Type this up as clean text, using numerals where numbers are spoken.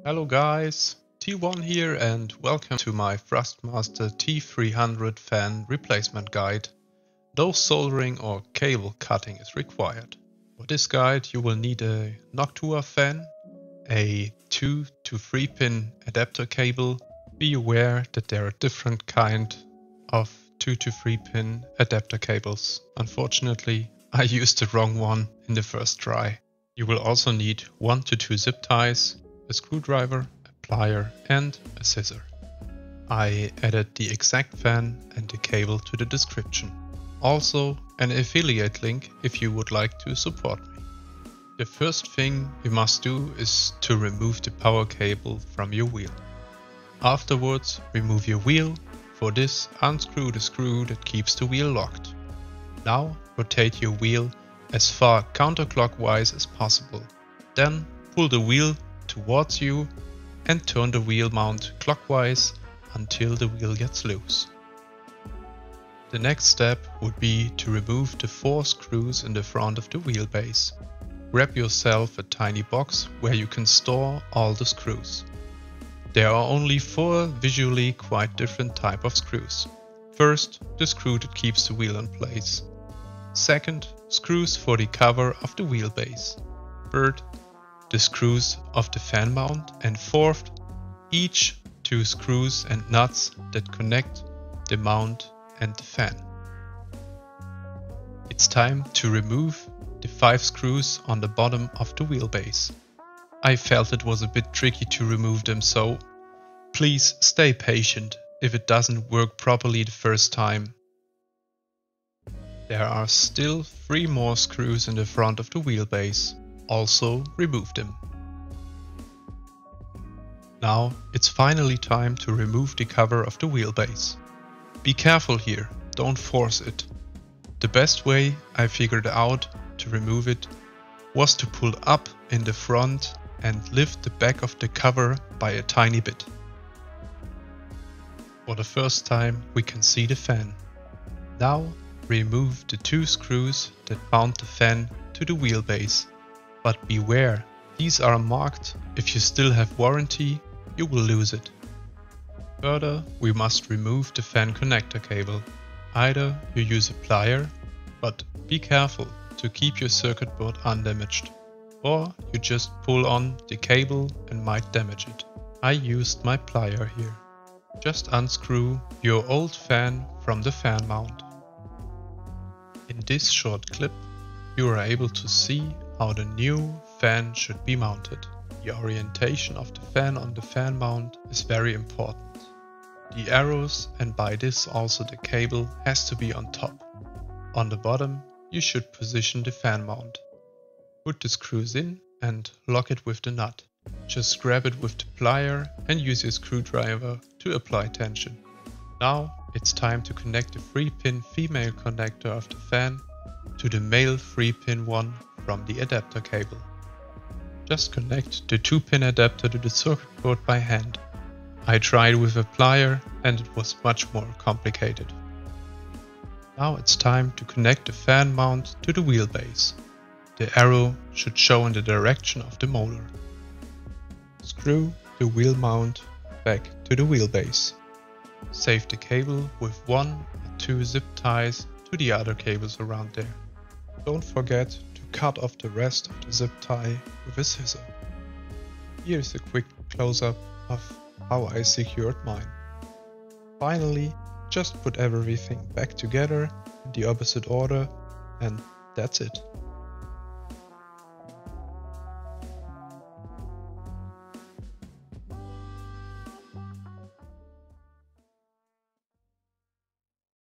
Hello guys, T1 here and welcome to my Thrustmaster T300 fan replacement guide. No soldering or cable cutting is required. For this guide you will need a Noctua fan, a 2 to 3 pin adapter cable. Be aware that there are different kind of 2 to 3 pin adapter cables. Unfortunately, I used the wrong one in the first try. You will also need 1 to 2 zip ties, a screwdriver, a plier and a scissor. I added the exact fan and the cable to the description. Also an affiliate link if you would like to support me. The first thing you must do is to remove the power cable from your wheel. Afterwards, remove your wheel. For this, unscrew the screw that keeps the wheel locked. Now rotate your wheel as far counterclockwise as possible. Then pull the wheel towards you and turn the wheel mount clockwise until the wheel gets loose. The next step would be to remove the 4 screws in the front of the wheelbase. Grab yourself a tiny box where you can store all the screws. There are only 4 visually quite different type of screws. First, the screw that keeps the wheel in place. Second, screws for the cover of the wheelbase. Third, the screws of the fan mount. And fourth, each 2 screws and nuts that connect the mount and the fan. It's time to remove the 5 screws on the bottom of the wheelbase. I felt it was a bit tricky to remove them, so please stay patient if it doesn't work properly the first time. There are still 3 more screws in the front of the wheelbase. Also remove them. Now it's finally time to remove the cover of the wheelbase. Be careful here, don't force it. The best way I figured out to remove it was to pull up in the front and lift the back of the cover by a tiny bit. For the first time we can see the fan. Now remove the 2 screws that mount the fan to the wheelbase. But beware, these are marked. If you still have warranty, you will lose it. Further, we must remove the fan connector cable. Either you use a plier, but be careful to keep your circuit board undamaged. Or you just pull on the cable and might damage it. I used my plier here. Just unscrew your old fan from the fan mount. In this short clip, you are able to see how the new fan should be mounted. The orientation of the fan on the fan mount is very important. The arrows and by this also the cable has to be on top. On the bottom you should position the fan mount. Put the screws in and lock it with the nut. Just grab it with the plier and use your screwdriver to apply tension. Now it's time to connect the 3-pin female connector of the fan to the male 3-pin one from the adapter cable. Just connect the 2-pin adapter to the circuit board by hand. I tried with a plier and it was much more complicated. Now it's time to connect the fan mount to the wheelbase. The arrow should show in the direction of the motor. Screw the wheel mount back to the wheelbase. Save the cable with 1 or 2 zip ties to the other cables around there. Don't forget to cut off the rest of the zip tie with a scissor. Here's a quick close-up of how I secured mine. Finally, just put everything back together in the opposite order and that's it.